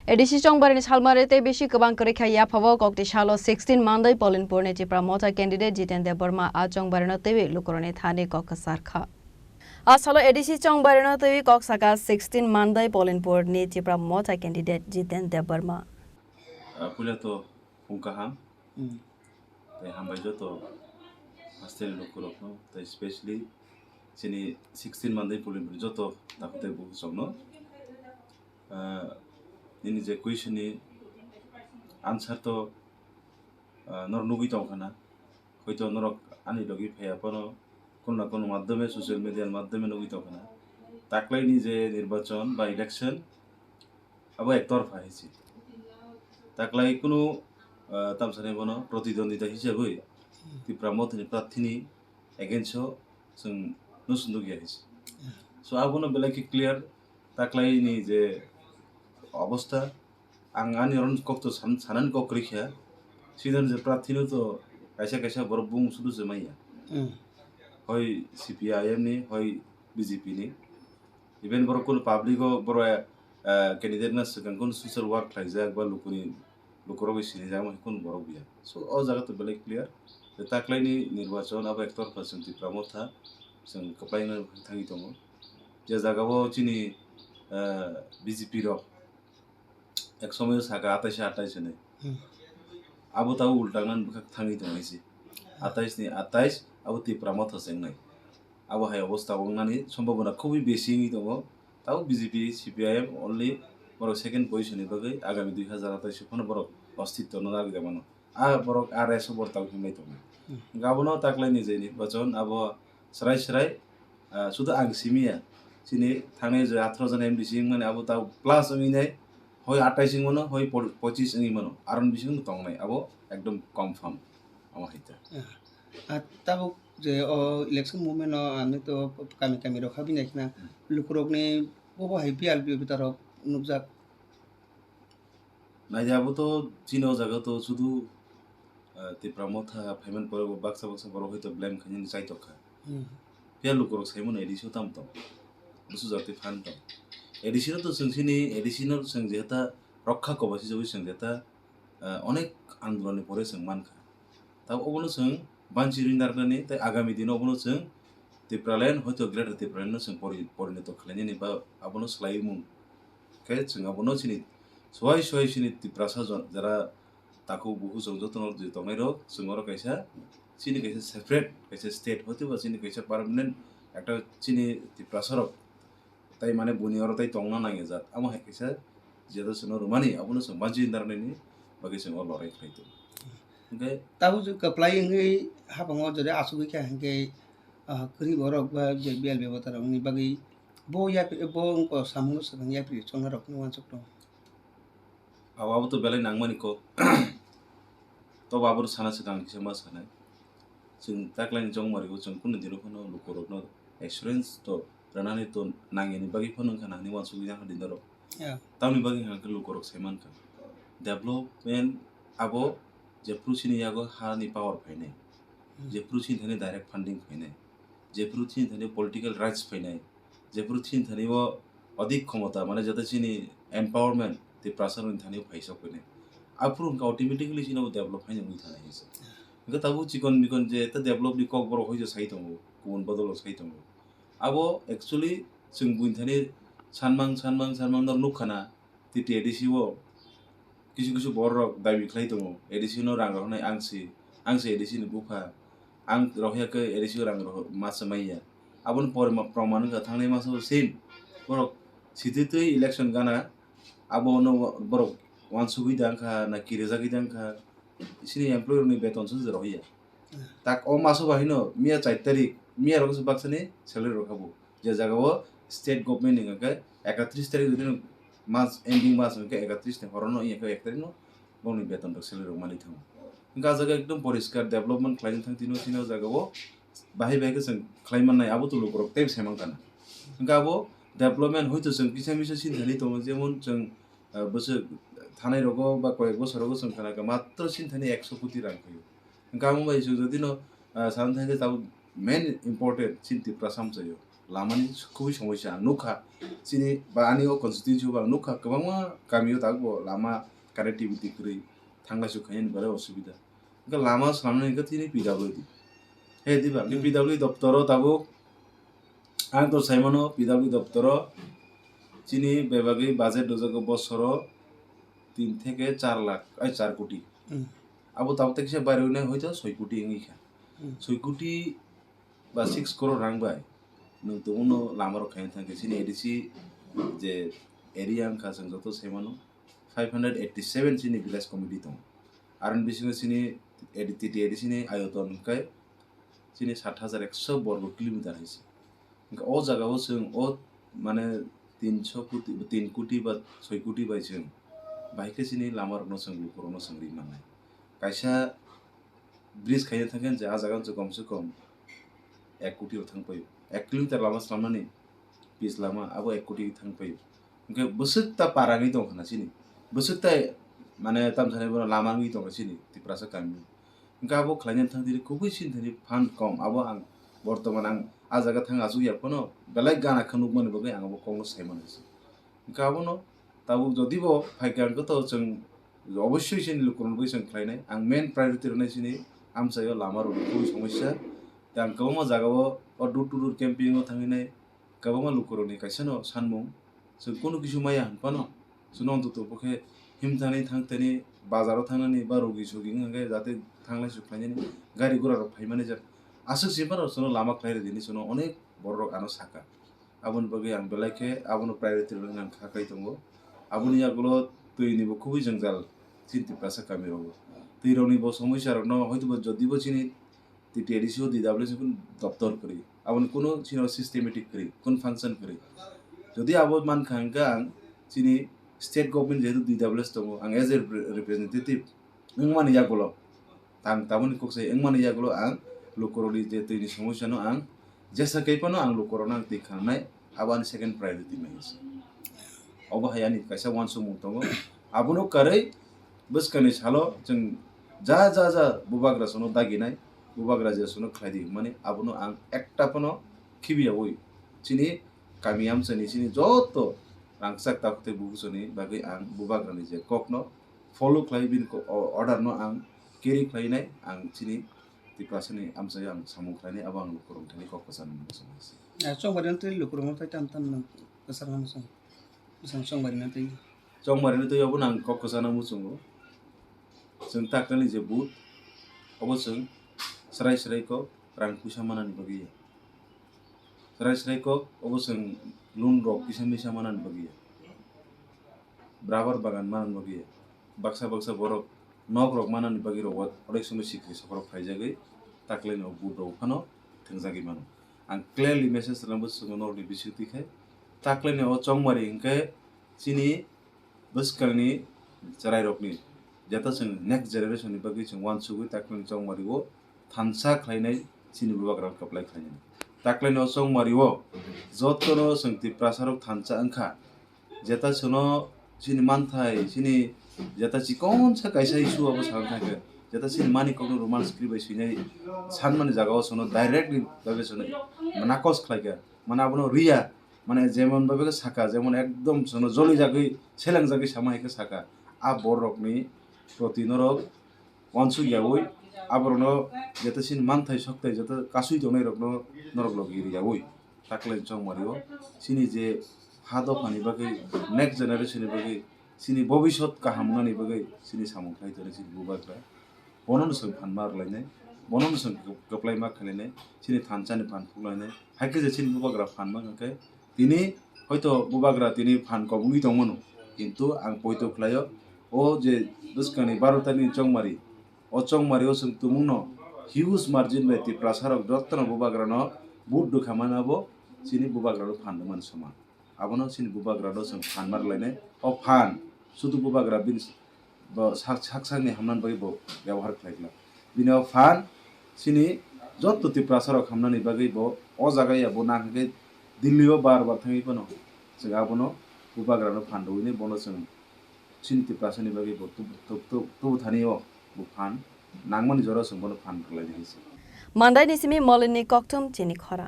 ADC चंबारिनि सालमारिते बेसि गोबां करिखाया फावो कक्ति सालो 16 मान्दै पोलिनपुरनि चिप्रा मोचा कैंडिडेट जितेन्द्र वर्मा आ चंबारिनो तेवी लुकुरनि थाने कक सारखा आ सालो एडिसि चंबारिनो तेवी कक साका 16 मान्दै पोलिनपुरनि चिप्रा मोचा कैंडिडेट जितेन्द्र वर्मा पुला तो उनका ते हम भाई जो तो हॉस्टल लुकुरनो ते स्पेशली चिनी 16 मान्दै पोलिनपुर जो तो ताकते बहुत समनो ini je question ni answer to nor nugi tong khana hoito norok ani logi phaya pono kono kono মাধ্যমে সোশ্যাল মিডিয়ার মাধ্যমে nugi tong khana taklai ni je নির্বাচন বা ইলেকশন abo একতরফা হইছে taklai কোনো tamsane bono প্রতিদ্বন্দ্বিতা হিসেবে ত্রিপুরা মতনি প্রার্থী এগেইনস্ট जों नुसुन्दुगिया হইছে so abono belaki clear taklai ni je অবস্থা আনি রন কত সানান কক্রিখা সিজন যে প্রার্থীনো তো কাইসা কাইসা বড় বুং শুধু জমাইয়া হয় সিপিআইএম নি হয় বিজেপি নি ইভেন বড় কোন পাবলিক বড় ক্যান্ডিডেট না সেখান কোন সোশ্যাল ওয়ার্ক খাইজাক বা লোকর বেশি যা কোন বড় বিয়া সো অ জায়গা তো বেলে ক্লিয়ার যে তাকলাইনি নির্বাচন আবার একতর পার্সেন্ট প্রমোথা जों কপ্লাইনা থাকি দङ যে জায়গাও চিনি বিজেপি র एक समय साका 28 ने अब ताऊ उल्टांगन थांगी दंगाइसि 28 नि 28 अब त्रिपुरा मथ सेंनाय अब हाय अवस्था वंगनानि सम्भावना खुबই बेसि दङ ताऊ बीजेपी सीपीआईएम ओनली बर सेकेंड पोजिशन बगै आगामी 2028 फन बर अस्तित्व न नागि मानो आ बर आरएस बर ताऊ हिमनाय दङ गाबनो ताकलायनि जे निर्वाचन अब सराय सराय सुदु आं सिमिया सिनि थांनाय जे 18 जन एमडीसी माने अब ताऊ प्लस मिनाय হয় 28 মনো হয় 25 ইং মনো আরন বিসং তংনাই আবো একদম কনফার্ম আমার হাইতা তাবো যে ইলেকশন মুভমেন্ট আমি তো কামি কামি রখাবি নাইনা লুকুরকনি ববো হাই পিআলপি বিতারক নুকজাক নাইজাবো তো চিনো জায়গা তো শুধু ত্রিপুরা মথা ফাইমেন পরে বাক্সা বাক্সা বড় হয়তো ব্লেম খানি চাইতখা পিয়া লুকুরক সাইমন এডিসো তামতো বুসু জাতি ফানতো এডিসিনো তো जोंसिनि এডিসিনো जों जेता रक्षा कबासि जबि जों जेता अनेक आन्दोलननि परे जों मानखा ता अबनो जों बानसि रिनारनि ताइ आगामी दिनाव अबनो जों त्रिपुरालेण्ड हयतो ग्रेटर त्रिपुरालेण्ड जों परिणत खालायनि बा अबनो स्लाइमु के जों अबनो सिनि सहाय सिनि त्रिपुरा साजन जरा ताको बहु जों जतन जे तंनायरो जों अर कायसा सिनि कायसा सेपारेट कायसा स्टेट हयतो बा सिनि कायसा पार्मानेंट একটা চিনি त्रिपुरा सरक তাই মানে বুনিয়র তাই টংনা নাঙে জাত আমো হাইকেসা যেটা সনো রমানি আবনো সম বাজি ইন্টারনেটনি বাকি সম লড়াই খাইতো ओके তাবো যে কপ্লাই হই হাবাঙ জরে আসুবি কা হংকে করি বরক বা যে বিএল বেবতার নি বাগি বো ইয়া বো অঙ্ক সামুনো সং ইয়া প্রি চংনা রক নি ওয়ানসক দं আবাবো তো বেলাই নাংমানি কো তো বাবুর সানা সে গাं কিসে मा सानाय जों ताकलाइन जंमारिखौ जों कुन दिनो फनो लुकरनो एक्सपीरियंस तो रानानि तो नांगेनि बागि फनो खानानि वान सुगिना दिनरो तावनि बागि हांखो लुकरक सायमान का डेवलपमेंट आबो जे प्रुसिनि यागो हानि पावर फायनाय जे प्रुसिन थाने डायरेक्ट फंडिंग फायनाय जे प्रुसिन थाने पॉलिटिकल राइट्स फायनाय जे प्रुसिन थाने वो अधिक क्षमता माने जते सिनि एम्पावरमेंट ते प्रासरनि थाने फायसा फायनाय आप्रुन अटोमेटिकली सिनो डेवलप फायनाय मुइ थानाय हिस इनका ताबु चिकन बिकन जे त डेवलप नि कक बर होय जे साइ दङ गुबुन बदल साइ दङ आबो एक्चुअली जों बुइनथानि सानमां नर नुखाना तिति एडिसिओ किसु बरक दाबि खलाय दङ एडिसिनो रां रहनाय आंसि एडिसिनो बुफा आं रहयाखै एडिसिओ रां रह मास माइया आबन प्रमाण का थांनाय मास सेम बरक सिथितै इलेक्शन गाना आबो नो बरक वान सुबिदांखा ना किरेजा गिदांखा इसनि एमप्लॉयर नि बेतन सुज रहया ताक ओ मासो बाहिनो मिया 4 तारिख मिया रगस बाक्सनि सैलारि रखाबो जे जागाव स्टेट गवर्नमेंट निका 31 तारिख दिन मास एंडिंग मास के 31 ने हरनो इका 1 तारिख नो बनि बेतन रक सैलारि मानि थां इनका जागा एकदम परिष्कार डेवलपमेंट खालायनो थां तिनो जागाव बाहाय बाहाय जों खालायमान नाय आबो तो लुकरक टाइम सेमान काना इनका आबो डेवलपमेंट होयतो जों किसा मिसा सिनथानि दङ जेमन जों बस थानाय रगो बा कयेक बছर रगो जों खाना मात्र सिनथानि 100 कोटी रां फैयो इनका आमो बाय जो दिनो सान थांगे ताव मेन इंपोर्टेंट सिनति प्रसाम जायो लामानि खुबै समस्या नुखा सिनि बा आनि कन्स्टिट्युन्सि बा नुखा गोबां गामियाव दाबो लामा कानेक्टिभिटि गै थांलाय सुखायनि बारे असुबिदा इनका लामा सामने इनका तिनि पिडब्लिउडि हे दिबा पिडब्लिउडि दप्तर दाबो आं तो साइमनो पिडब्लिउडि दप्तर चिनि बेबागै बाजेट दजको बसर 3 থেকে 4 লাখ 4 কোটি আবো তাও থেকে সে বাইরে হইনা হয়তো 6 কোটি ইংইখা 6 কোটি বা 6 crore রাং বাই নং তো উনো লামার খাইন থাকে সিনি এডিসি যে এরিয়া আংখা जों যত সেমানো 587 সিনি ভিলেজ কমিটি দं আরন বিসিং সিনি এডিটি এডিসিনি আয়তন কাই সিনি 7100 বর্গ কিলোমিটার হইছে ও জায়গাও जों ও মানে 300 কোটি 3 কোটি বা 6 কোটি বাই जों बाइक सिनी लामा रखनो संगलु करनो संगरि माने कायसा ब्रिज खायनो थांगोन जे आ जागान जो कम से कम 1 कोटी थांफायो 1 किलोमीटर लामा सामनानै पिस लामा आबो 1 कोटी थांफायो ओंके बोसोकता पारानि दं खाना सिनी बोसोकता माने तामसाने बो लामानि दं सिनी तिप्रासा कामि ओंके आबो खालायनो थांदिरि खुबै सिनथानि फान कम आबो आं बर्तमान आं आ जागा थां आजु यापनो बेलाय गाना खनुक माने बगै आं आबो कमनो सायमानसि ओंके आबोनो ताबो जदिबो फाइकानखौथ' जों अबশ্যই सिनि लुकरनबो जों खालायनाय आं मेन प्रायोरिटि होनाय सिनि आमसायाव लामा रोडखौ समस्या दा आं गोबां जागायाव डुर टु डुर केम्पिंआव थांहैनाय गोबां लुकरनि कायसानो सानमुं जों कोनो किसु माया हनपानो जों अन्तत पखे हिमथानि थांथानि बाजाराव थांनानै बा रोगि सगि हंगे जाते थांलाय सुख्लायनानै गारि गुरा फायमाने जा आसु सिबार सोनो लामा खायरे दिनि सोनो अनेक बर आनो साका आबुन बगै आं बेलायखे आबुन प्रायोरिटि होनानै आं खाखाय दंगो आबुनि आगोलो दैनिबो खुबै जंजाल चिन्तिप्रासा कामिरावबो दैरावनिबो समस्या रनो हयतोबो जदिबो चिनि टिटिआरडिसिओ डिडब्लिउएस कुन दप्तर करि आबुन कोनो चिनो सिस्टेमेटिक करि कुन फांसन करि जदि आबो मान खांगा आं चिनि स्टेट गभर्नमेन्ट जेतु डिडब्लिउएस दङ आं एज ए रिप्रेजेन्टेटिभ इंमानि यागोलो तां ताबुनि कोकसे इंमानि यागोलो आं लुकरनि जे दैनि समस्यानो आं जेसा कैपानो आं लुकरनो आं दैखांनाय आबानि सेकेन्ड प्रायोरिटि माइस अबहायानि कायसा वान समु दङ आबुनो कारै बसकानि सालो जों जा जा जा बुबाग्रा सनो दागिनाय बुबाग्रा जे सनो खायदि माने आबुनो आं एकटापनो खिबियावै चिनि कामियाम सनि चिनि जत रांसाक ताकते बुगुसनि बागै आं बुबाग्रानि जे ककनो फलो खायबिन को अर्डार न आं केरि खायनाय आं चिनि तिप्रासनि आमसाय आं सामु खायनाय आबो आं लुकरनथानि ककसान समस्या चंबारिनथै लुकरमथाय टान कसरनाम सं चंबारिनथै चंबारिनो दैयावबो आं ककसाना मुसुङो जों ताकनानि जे बुथ अबसों सराय रां फैसा मानानि बगै सराय अबसों लुन रक किसा मानानि बगै ब्रावर बागान मानानि बगै बाक्सा बरक नग रक मानानि बगै रवत अनेक समय सिक्रि सफर फायजागै ताकलाइनो बुथ रफानो थंजागै मानो आं क्लियरलि मेसेज रनबो सुङो नरनि बिसुतिखाय ताकलाइनो चंबारि इंके चिनि बसकालनि जराय रकनि जेता जों नेक्स्ट जेनेरेशननि बगै जों वान सुगै ताकलाइनो चंबारिओ थानसा खायनाय चिनि बुबाग्रा कप्लाय खायनाय ताकलाइनो चंबारिओ जतनो जों तिप्रासारक थानसा अंखा जेता सोनो चिनि मानथाय चिनि जेता चिकन सा कायसा इशु अब सानथाके जेता चिनि मानि कोनो रोमांस क्रिबाय सिनाय सानमानि जागाव सोनो डाइरेक्टली बागै सोनो नाकस खायगा माने आबनो रिया माने जेमन बाबे साका जेमन एकदम सोनो जलि जागै सेलां जागै सामायके साका आ बरकनि प्रतिनरक वानसु यावै आबरनो जेता सिन मानथाय सकथाय जेता कासुइ जनाय रकनो नरक लगिरि यावै ताकलाइन चंमारिओ सिनि जे हादो फानि बागै नेक्स्ट जेनेरेशननि बागै सिनि भबिष्यत काहामनानि बागै सिनि सामुखाय तने सिनि बुबाग्रा बनन सों फानमार लायनाय बनन सों गप्लाय मा खालायनाय सिनि थानसानि फान फुलायनाय हायके जे सिनि बुबाग्रा फान मागै तिनि हयतो बुबाग्रा तिनि फान कबुइ दंमोन किन्तु आं पयतो खलायो ओ जे बसकानि 12 तानि चंमारि ओ चंमारिओ जों तुमुनो हिउज मार्जिन बाय तिप्रासारक जत्तन बुबाग्रानो बुट दुखामानाबो सिनि बुबाग्रानो फानदोंमोन समान आबनो सिनि बुबाग्रानो जों फानमार लायनाय ओ फान सुदु बुबाग्रा बिन साकसानि हामनान बायबो व्यवहार खालायला बिनो फान सिनि जत्त तिप्रासारक हामनानि बागैबो ओ जागायाबो नांगे दिल्लीआव बार थाङैबोनो जों आबनो बुबाग्रानो फानदोवैनो बनो जों सिनि तिप्रासानि बागैबो तुबु थानिओ बु फान नांमानि जरा जों बनो फान खालायनायसै मान्दाय निसिमी मलिनी कक्थम चिनि खरा